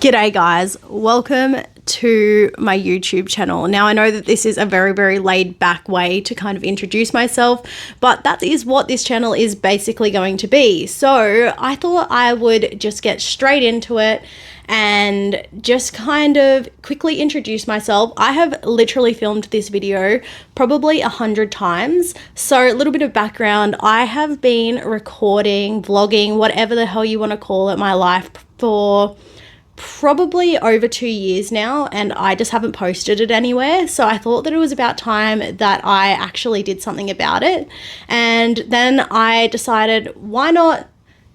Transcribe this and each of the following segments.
G'day guys, welcome to my YouTube channel. Now I know that this is a very laid back way to kind of introduce myself, but that is what this channel is basically going to be. So I thought I would just get straight into it and just kind of quickly introduce myself. I have literally filmed this video probably 100 times. So a little bit of background, I have been recording, vlogging, whatever the hell you want to call it, my life for probably over 2 years now, and I just haven't posted it anywhere. So I thought that it was about time that I actually did something about it. And then I decided, why not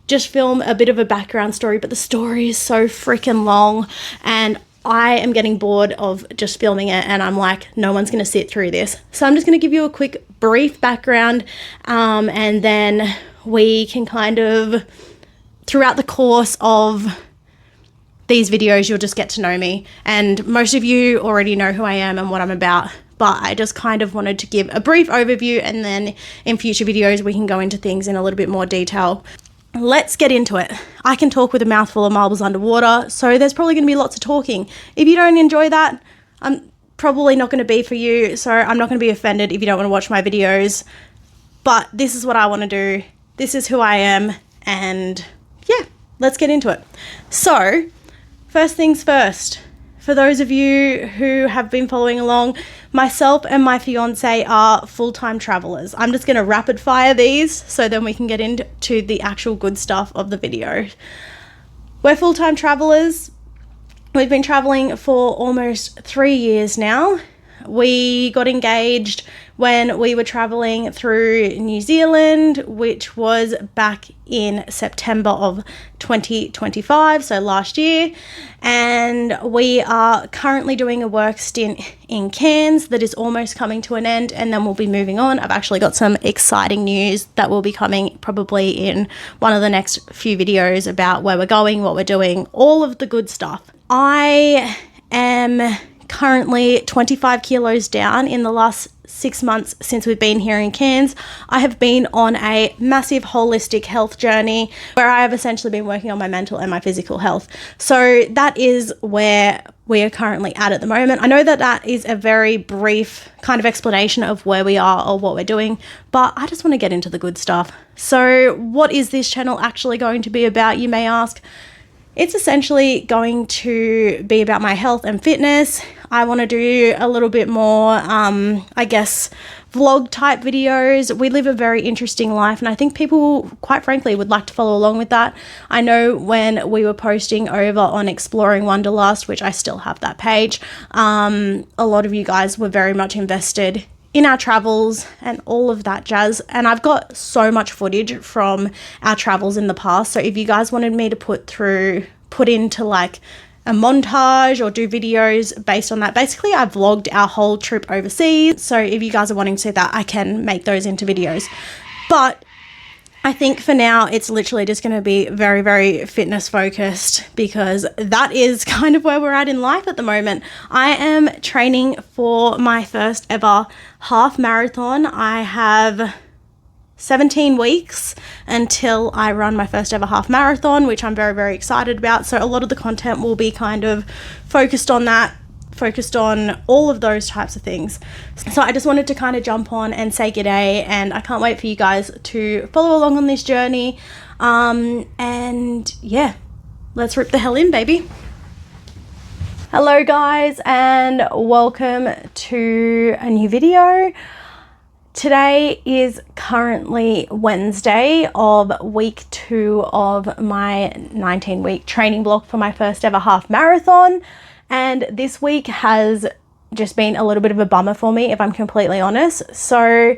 just film a bit of a background story? But the story is so freaking long and I am getting bored of just filming it, and I'm like, no one's going to sit through this. So I'm just going to give you a quick brief background, and then we can kind of, throughout the course of these videos, you'll just get to know me, and most of you already know who I am and what I'm about, but I just kind of wanted to give a brief overview, and then in future videos we can go into things in a little bit more detail. Let's get into it. I can talk with a mouthful of marbles underwater, so there's probably going to be lots of talking. If you don't enjoy that, I'm probably not going to be for you, so I'm not going to be offended if you don't want to watch my videos, but this is what I want to do. This is who I am, and yeah, let's get into it. So first things first, for those of you who have been following along, myself and my fiance are full-time travelers. I'm just going to rapid fire these so then we can get into the actual good stuff of the video. We're full-time travelers. We've been traveling for almost 3 years now. We got engaged when we were traveling through New Zealand, which was back in September of 2025, so last year. And we are currently doing a work stint in Cairns that is almost coming to an end, and then we'll be moving on. I've actually got some exciting news that will be coming probably in one of the next few videos about where we're going, what we're doing, all of the good stuff. I am currently 25 kilos down in the last 6 months since we've been here in Cairns. I have been on a massive holistic health journey where I have essentially been working on my mental and my physical health. So that is where we are currently at the moment. I know that that is a very brief kind of explanation of where we are or what we're doing, but I just want to get into the good stuff. So what is this channel actually going to be about, you may ask? It's essentially going to be about my health and fitness. I want to do a little bit more, I guess, vlog type videos. We live a very interesting life, and I think people, quite frankly, would like to follow along with that. I know when we were posting over on Exploring Wanderlust, which I still have that page, a lot of you guys were very much invested in our travels and all of that jazz, and I've got so much footage from our travels in the past. So if you guys wanted me to put into like a montage or do videos based on that, basically I vlogged our whole trip overseas, so if you guys are wanting to see that, I can make those into videos. But I think for now it's literally just going to be very fitness focused, because that is kind of where we're at in life at the moment. I am training for my first ever half marathon. I have 17 weeks until I run my first ever half marathon, which I'm very excited about. So a lot of the content will be kind of focused on that, focused on all of those types of things. So I just wanted to kind of jump on and say g'day, and I can't wait for you guys to follow along on this journey. And yeah, let's rip the hell in, baby. Hello guys, and welcome to a new video. Today is currently Wednesday of week 2 of my 19-week training block for my first ever half marathon. And this week has just been a little bit of a bummer for me, if I'm completely honest. So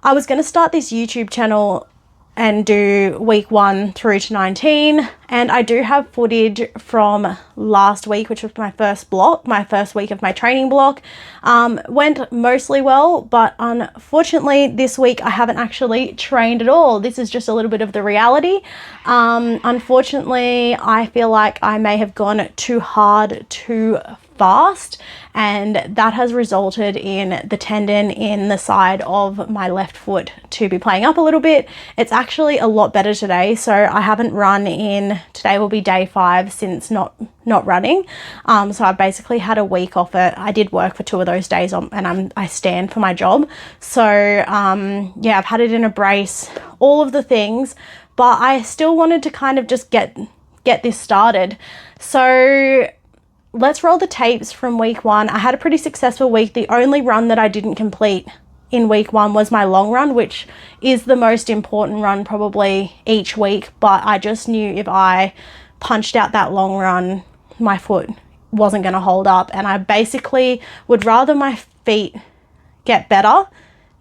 I was going to start this YouTube channel and do week 1 through to 19, and I do have footage from last week, which was my first week of my training block. Went mostly well, but unfortunately this week I haven't actually trained at all. This is just a little bit of the reality. Unfortunately, I feel like I may have gone too hard too fast, and that has resulted in the tendon in the side of my left foot to be playing up a little bit. It's actually a lot better today, so I haven't run in, today will be day 5 since not running, so I basically had a week off it. I did work for 2 of those days and I stand for my job, so yeah, I've had it in a brace, all of the things, but I still wanted to kind of just get this started. So let's roll the tapes from week 1. I had a pretty successful week. The only run that I didn't complete in week 1 was my long run, which is the most important run probably each week, but I just knew if I punched out that long run, my foot wasn't going to hold up, and I basically would rather my feet get better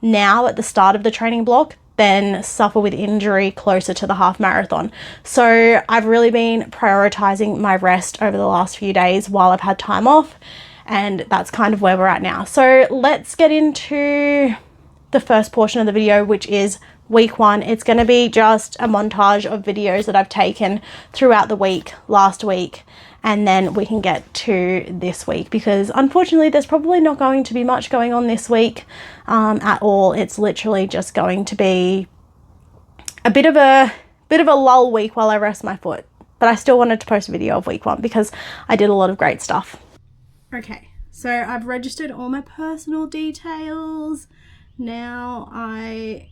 now at the start of the training block than suffer with injury closer to the half marathon. So I've really been prioritizing my rest over the last few days while I've had time off, and that's kind of where we're at now. So let's get into the first portion of the video, which is week 1. It's going to be just a montage of videos that I've taken throughout the week, last week, and then we can get to this week, because unfortunately there's probably not going to be much going on this week at all. It's literally just going to be a bit of a lull week while I rest my foot, but I still wanted to post a video of week 1 because I did a lot of great stuff. Okay, so I've registered all my personal details. Now I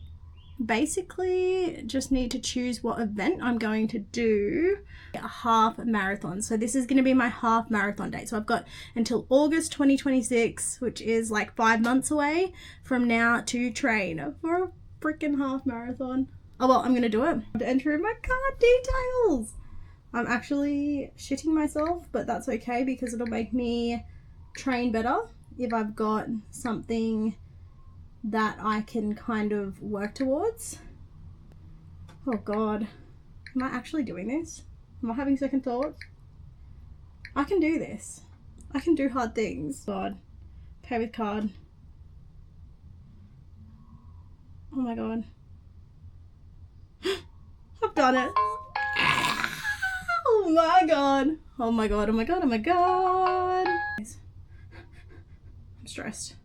basically just need to choose what event I'm going to do. A half marathon. So this is going to be my half marathon date. So I've got until August 2026, which is like 5 months away from now, to train for a freaking half marathon. Oh well, I'm going to do it. I have to enter in my card details. I'm actually shitting myself, but that's okay because it'll make me train better if I've got something that I can kind of work towards. Oh God, am I actually doing this? Am I having second thoughts? I can do this. I can do hard things. God, pay with card. Oh my God. I've done it. Oh my God. Oh my God, oh my God, oh my God. I'm stressed.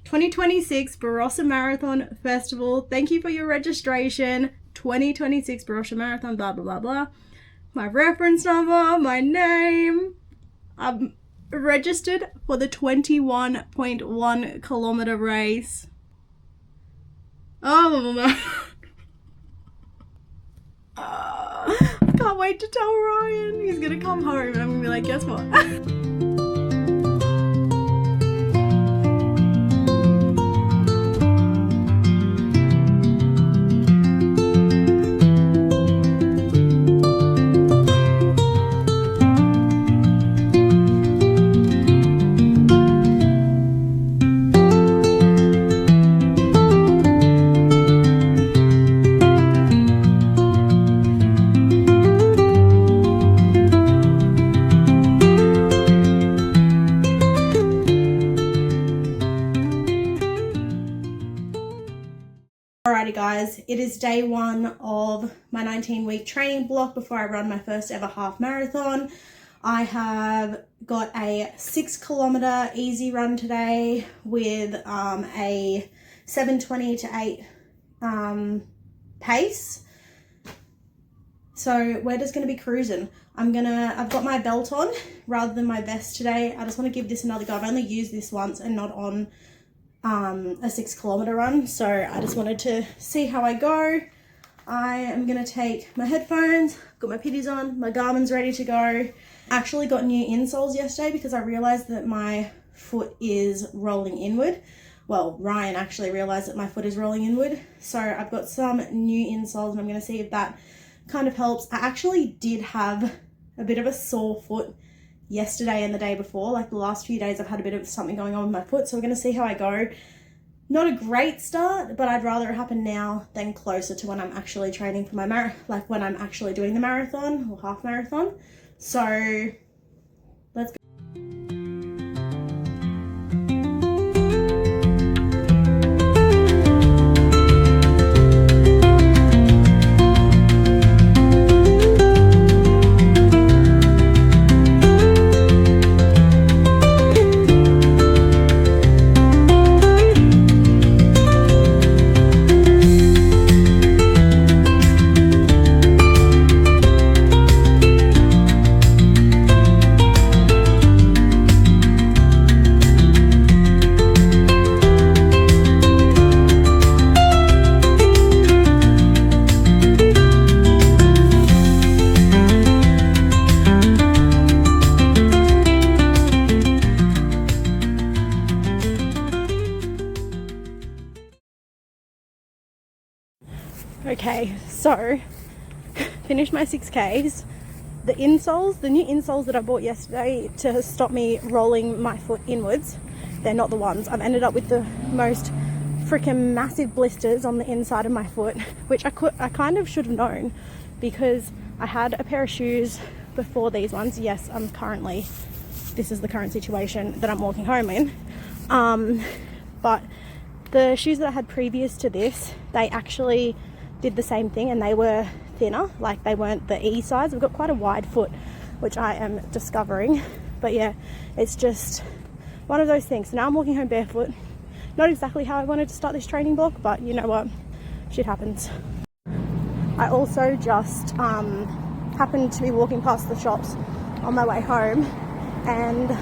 2026 Barossa Marathon Festival. Thank you for your registration. 2026 Barossa Marathon, blah, blah, blah, blah. My reference number, my name. I'm registered for the 21.1 kilometer race. Oh my. I can't wait to tell Ryan. He's gonna come home and I'm gonna be like, guess what? Alrighty guys, it is day 1 of my 19-week training block before I run my first ever half marathon. I have got a 6 kilometer easy run today with a 7:20 to 8 pace. So we're just gonna be cruising. I've got my belt on rather than my vest today. I just want to give this another go. I've only used this once and not on a 6 kilometer run, so I just wanted to see how I go. I am gonna take my headphones, got my pitties on, my Garmin's ready to go. Actually got new insoles yesterday because I realized that my foot is rolling inward. Well, Ryan actually realized that my foot is rolling inward, so I've got some new insoles and I'm gonna see if that kind of helps. I actually did have a bit of a sore foot yesterday and the day before. Like the last few days I've had a bit of something going on with my foot, so we're going to see how I go. Not a great start, but I'd rather it happen now than closer to when I'm actually training for my when I'm actually doing the marathon or half marathon. So let's go. Okay, so finished my 6Ks. The insoles, the new insoles that I bought yesterday to stop me rolling my foot inwards, they're not the ones. I've ended up with the most freaking massive blisters on the inside of my foot, which I kind of should have known, because I had a pair of shoes before these ones. Yes, this is the current situation that I'm walking home in. But the shoes that I had previous to this, they actually did the same thing, and they were thinner, like they weren't the E size. I've got quite a wide foot, which I am discovering. But yeah, it's just one of those things. So now I'm walking home barefoot. Not exactly how I wanted to start this training block, but you know what, shit happens. I also just happened to be walking past the shops on my way home, and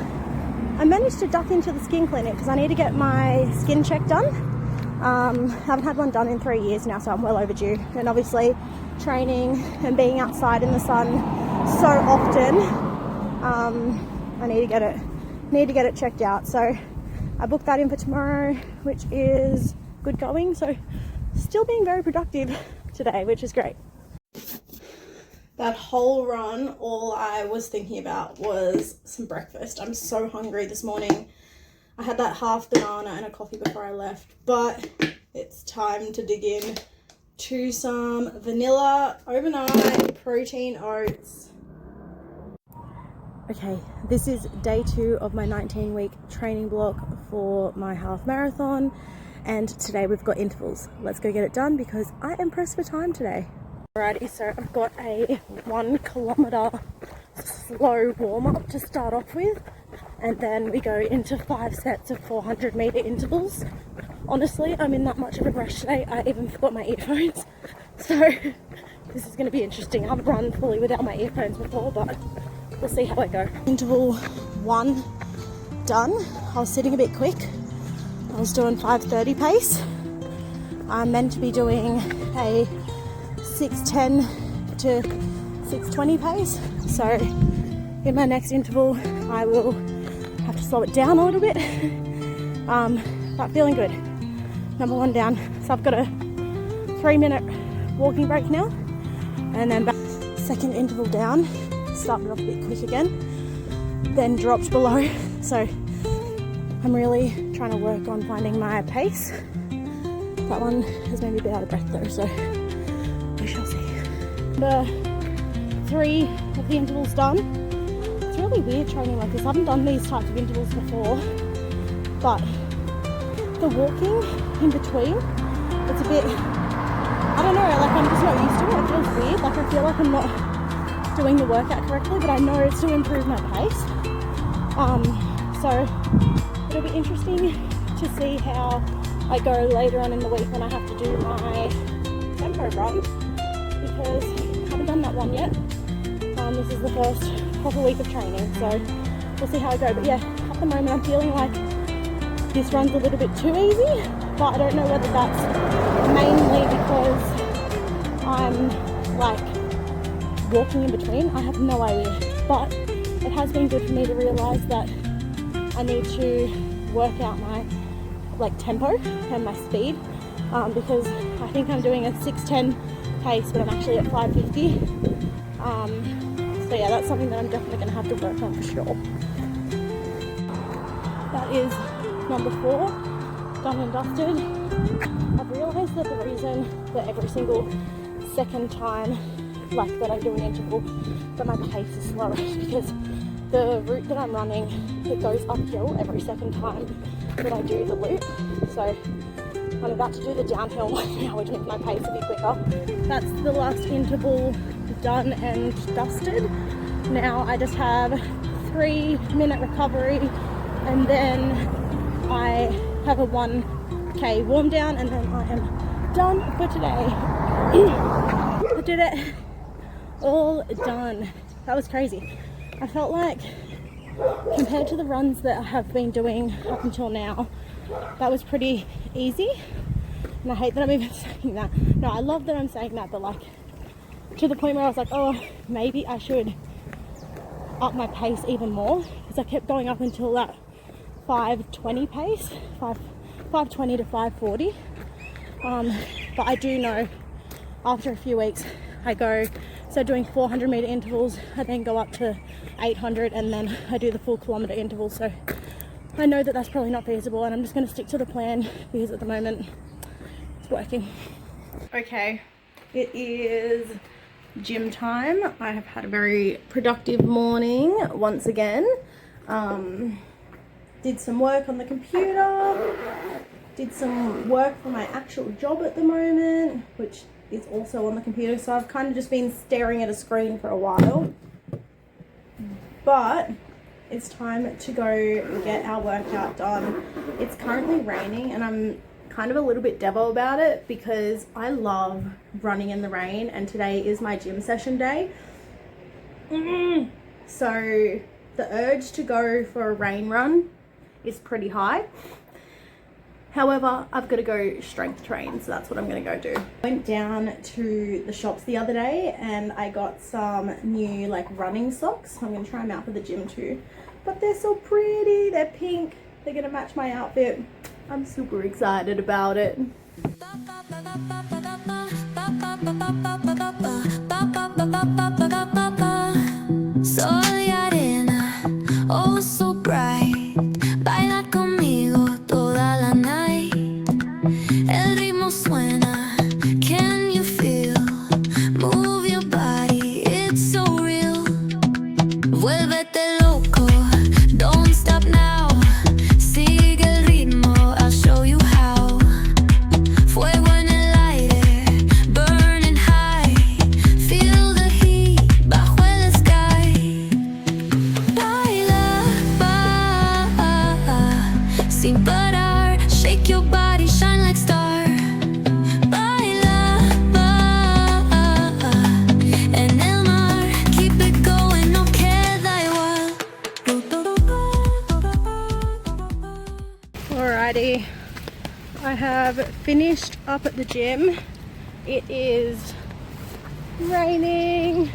I managed to duck into the skin clinic because I need to get my skin check done. Haven't had one done in 3 years now, so I'm well overdue. And obviously training and being outside in the sun so often, I need to get it checked out. So I booked that in for tomorrow, which is good going. So still being very productive today, which is great. That whole run, all I was thinking about was some breakfast. I'm so hungry this morning. I had that half banana and a coffee before I left, but it's time to dig in to some vanilla overnight protein oats. Okay, this is day 2 of my 19-week training block for my half marathon, and today we've got intervals. Let's go get it done because I am pressed for time today. Alrighty, so I've got a 1 kilometer slow warm-up to start off with, and then we go into 5 sets of 400-meter intervals. Honestly, I'm in that much of a rush today, I even forgot my earphones, so this is going to be interesting. I haven't run fully without my earphones before, but we'll see how I go. Interval 1 done. I was sitting a bit quick. I was doing 5:30 pace. I'm meant to be doing a 6:10 to 6:20 pace, so in my next interval I will have to slow it down a little bit, but feeling good. Number 1 down. So I've got a 3-minute walking break now, and then back. Second interval down, started off a bit quick again, then dropped below, so I'm really trying to work on finding my pace. That one has made me a bit out of breath though, so we shall see. Number 3 of the intervals done. It's really weird training like this. I haven't done these types of intervals before, but the walking in between, it's a bit, I don't know, like I'm just not used to it. It feels weird, like I feel like I'm not doing the workout correctly, but I know it's to improve my pace. So it'll be interesting to see how I go later on in the week when I have to do my tempo run, because I haven't done that one yet. This is the first proper week of training, so we'll see how I go. But yeah, at the moment I'm feeling like this run's a little bit too easy, but I don't know whether that's mainly because I'm like walking in between. I have no idea, but it has been good for me to realise that I need to work out my like tempo and my speed, because I think I'm doing a 6:10 pace, but I'm actually at 5:50. So yeah, that's something that I'm definitely going to have to work on for sure. That is number 4, done and dusted. I've realised that the reason that every single second time like that I do an interval that my pace is slower is because the route that I'm running, it goes uphill every second time that I do the loop. So I'm about to do the downhill one now, which means my pace will be quicker. That's the last interval done and dusted. Now I just have 3-minute recovery, and then I have a 1K warm down, and then I am done for today. I did it. All done. That was crazy. I felt like, compared to the runs that I have been doing up until now, that was pretty easy. And I hate that I'm even saying that. No, I love that I'm saying that, but like to the point where I was like, oh, maybe I should up my pace even more, because I kept going up until that 5:20 pace, 5:20 to 5:40. But I do know after a few weeks I go, so doing 400 meter intervals, I then go up to 800 and then I do the full kilometer interval. So I know that that's probably not feasible, and I'm just going to stick to the plan because at the moment it's working. Okay, it is gym time. I have had a very productive morning once again. Did some work on the computer, did some work for my actual job at the moment, which is also on the computer, so I've kind of just been staring at a screen for a while. But it's time to go get our workout done. It's currently raining and I'm kind of a little bit devil about it because I love running in the rain, and today is my gym session day. So the urge to go for a rain run is pretty high. However, I've got to go strength train, so that's what I'm going to go do. I went down to the shops the other day and I got some new like running socks. I'm going to try them out for the gym too. But they're so pretty, they're pink, they're going to match my outfit. I'm super excited about it. Sol y arena, oh so bright. Baila conmigo toda la night. El ritmo suena, can you feel? Move your body, it's so real. Vuélvete loco, don't stop now. Sigue el ritmo, I'll show you how. Fuego en el aire, burning high. Feel the heat bajo el sky. Baila, sin parar. Shake your body, shine like star. Baila, en el mar. Keep it going, no queda igual. Alrighty, I have finished up at the gym. It is raining.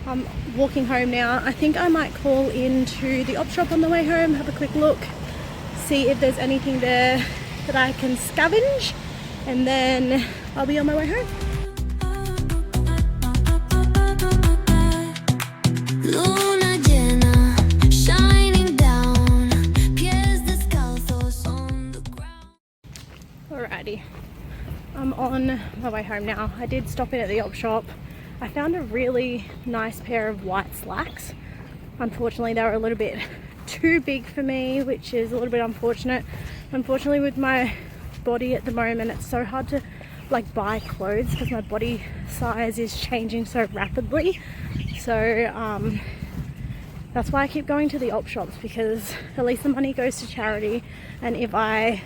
I'm walking home now. I think I might call into the op shop on the way home, have a quick look, see if there's anything there that I can scavenge, and then I'll be on my way home. Luna llena, shining down. Pies descalzos on the ground. Alrighty, I'm on my way home now. I did stop in at the op shop. I found a really nice pair of white slacks. Unfortunately, they were a little bit too big for me, which is a little bit unfortunate. Unfortunately, with my body at the moment, it's so hard to like buy clothes because my body size is changing so rapidly. So that's why I keep going to the op shops, because at least the money goes to charity, and if I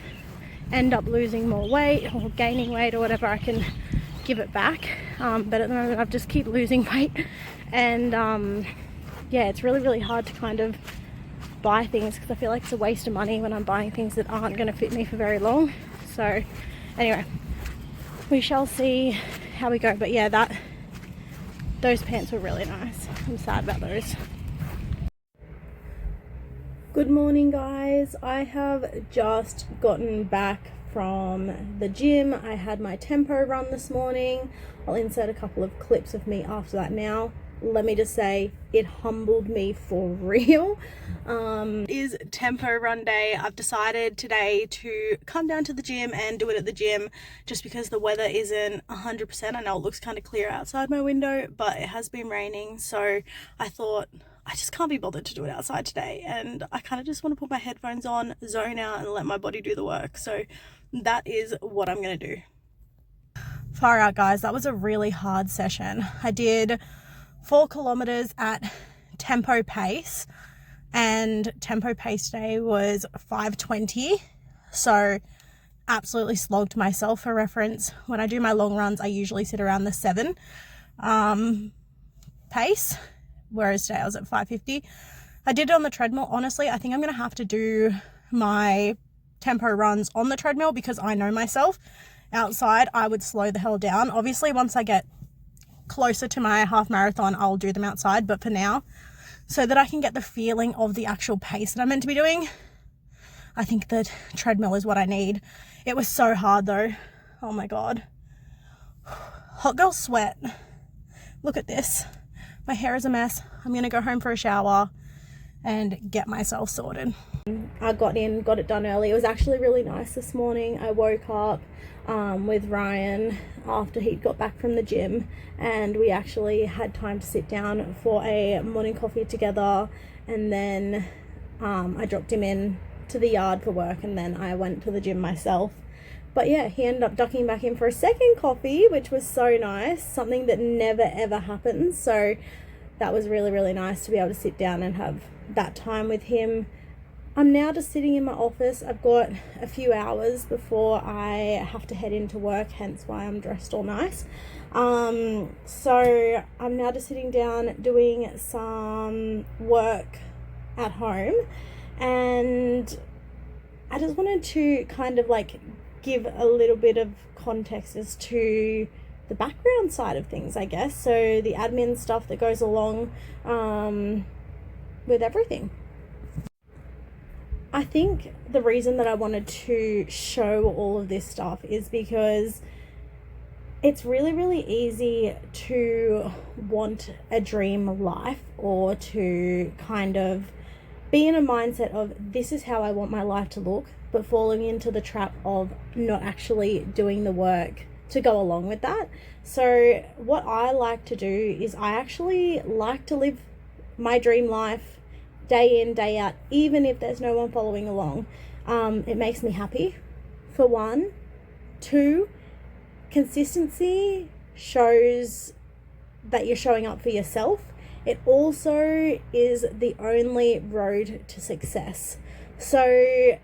end up losing more weight or gaining weight or whatever, I can give it back. But at the moment I just keep losing weight, and yeah, it's really hard to kind of buy things because I feel like it's a waste of money when I'm buying things that aren't going to fit me for very long. So anyway, we shall see how we go. But yeah, those pants were really nice. I'm sad about those. Good morning, guys. I have just gotten back from the gym. I had my tempo run this morning. I'll insert a couple of clips of me after that now. Let me just say, it humbled me for real. It is tempo run day. I've decided today to come down to the gym and do it at the gym just because the weather isn't 100%. I know it looks kind of clear outside my window, but it has been raining, so I thought I just can't be bothered to do it outside today, and I kind of just want to put my headphones on, zone out, and let my body do the work. So that is what I'm going to do. Far out, guys. That was a really hard session. I did 4 kilometers at tempo pace, and tempo pace day was 5:20, so absolutely slogged myself. For reference, when I do my long runs, I usually sit around the 7 pace, whereas today I was at 5:50. I did it on the treadmill. Honestly, I think I'm gonna have to do my tempo runs on the treadmill because I know myself. Outside, I would slow the hell down. Obviously, once I get closer to my half marathon, I'll do them outside, but for now, so that I can get the feeling of the actual pace that I'm meant to be doing, I think that treadmill is what I need. It was so hard though. Oh my god. hot girl sweat. Look at this. My hair is a mess. I'm gonna go home for a shower and get myself sorted. I got it done early. It was actually really nice this morning. I woke up with Ryan after he'd got back from the gym, and we actually had time to sit down for a morning coffee together, and then I dropped him in to the yard for work, and then I went to the gym myself. But yeah, he ended up ducking back in for a second coffee, which was so nice, something that never ever happens. So that was really, really nice to be able to sit down and have that time with him. I'm now just sitting in my office. I've got a few hours before I have to head into work, hence why I'm dressed all nice. So I'm now just sitting down doing some work at home, and I just wanted to kind of like give a little bit of context as to the background side of things, I guess. So the admin stuff that goes along with everything. I think the reason that I wanted to show all of this stuff is because it's really, really easy to want a dream life, or to kind of be in a mindset of this is how I want my life to look, but falling into the trap of not actually doing the work to go along with that. So what I like to do is I actually like to live my dream life day in, day out, even if there's no one following along. It makes me happy, for one. Two, consistency shows that you're showing up for yourself. It also is the only road to success. So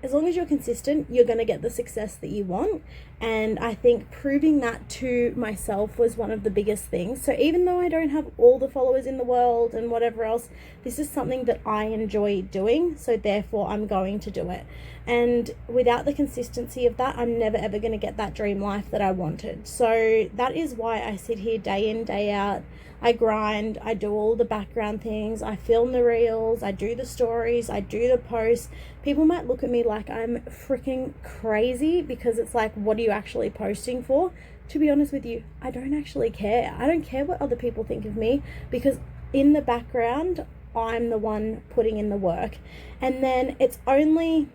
as long as you're consistent, you're going to get the success that you want. And I think proving that to myself was one of the biggest things. So even though I don't have all the followers in the world and whatever else, this is something that I enjoy doing. So therefore I'm going to do it. And without the consistency of that, I'm never ever going to get that dream life that I wanted. So that is why I sit here day in, day out. I grind, I do all the background things, I film the reels, I do the stories, I do the posts. People might look at me like I'm freaking crazy, because it's like, what are you actually posting for? To be honest with you, I don't actually care. I don't care what other people think of me, because in the background, I'm the one putting in the work. And then it's only,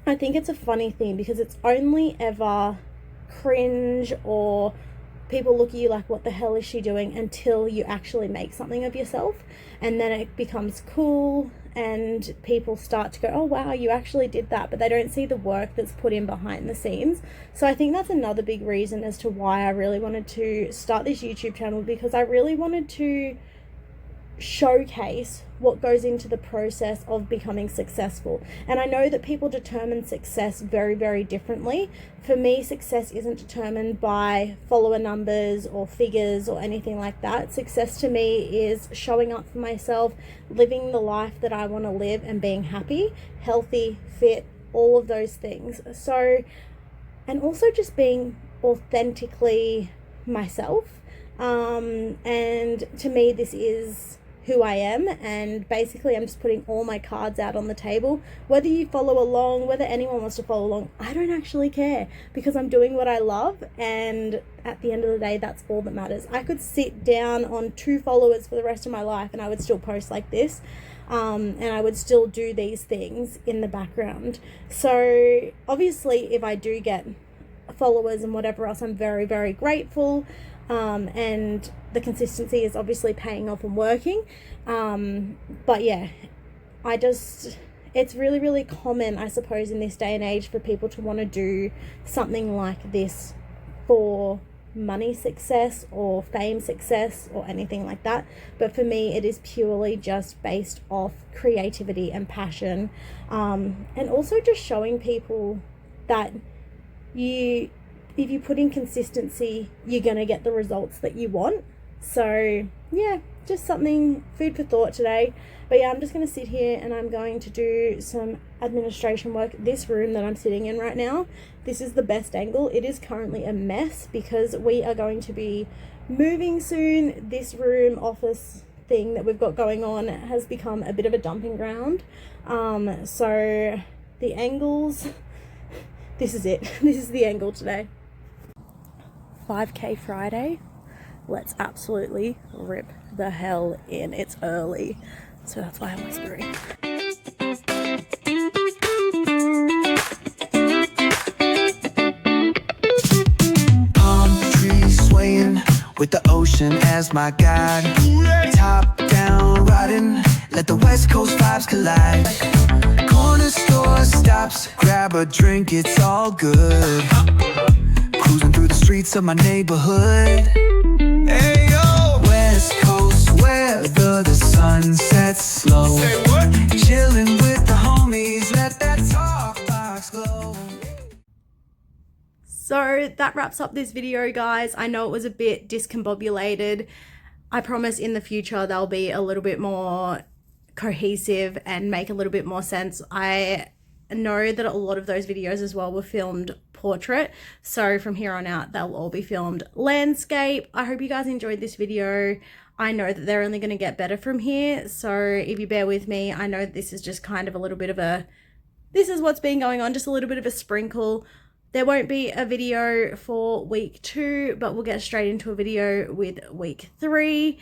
I think it's a funny thing, because it's only ever cringe or people look at you like, what the hell is she doing, until you actually make something of yourself. And then it becomes cool, and people start to go, oh wow, you actually did that, but they don't see the work that's put in behind the scenes. So I think that's another big reason as to why I really wanted to start this YouTube channel, because I really wanted to showcase what goes into the process of becoming successful. And I know that people determine success very, very differently. For me, success isn't determined by follower numbers or figures or anything like that. Success to me is showing up for myself, living the life that I want to live, and being happy, healthy, fit, all of those things. So, and also just being authentically myself. And to me, this is who I am, and basically I'm just putting all my cards out on the table. Whether you follow along, whether anyone wants to follow along, I don't actually care, because I'm doing what I love, and at the end of the day, that's all that matters. I could sit down on 2 followers for the rest of my life and I would still post like this, and I would still do these things in the background. So obviously if I do get followers and whatever else, I'm very, very grateful. And the consistency is obviously paying off and working. But yeah, it's really, really common, I suppose, in this day and age for people to want to do something like this for money success or fame success or anything like that. But for me, it is purely just based off creativity and passion. And also just showing people that if you put in consistency, you're going to get the results that you want. So yeah, just something, food for thought today. But yeah, I'm just going to sit here and I'm going to do some administration work. This room that I'm sitting in right now, this is the best angle. It is currently a mess because we are going to be moving soon. This room office thing that we've got going on has become a bit of a dumping ground. So the angles, this is it. This is the angle today. 5K Friday. Let's absolutely rip the hell in. It's early, so that's why I'm whispering. Palm trees swaying with the ocean as my guide. Top down riding, let the west coast vibes collide. Corner store stops, grab a drink, it's all good. Cruising through the streets of my neighborhood. Hey yo, west coast weather, the sun sets slow. Say what? Chilling with the homies, let that talk box glow. So that wraps up this video, guys. I know it was a bit discombobulated. I promise in the future they'll be a little bit more cohesive and make a little bit more sense. I know that a lot of those videos as well were filmed portrait, so from here on out they'll all be filmed landscape. I hope you guys enjoyed this video. I know that they're only going to get better from here, so if you bear with me, I know this is just kind of a little bit of a, this is what's been going on, just a little bit of a sprinkle. There won't be a video for week 2, but we'll get straight into a video with week 3.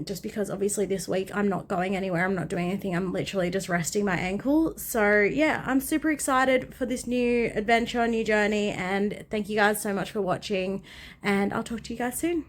Just because obviously this week I'm not going anywhere. I'm not doing anything. I'm literally just resting my ankle. So yeah, I'm super excited for this new adventure, new journey. And thank you guys so much for watching. And I'll talk to you guys soon.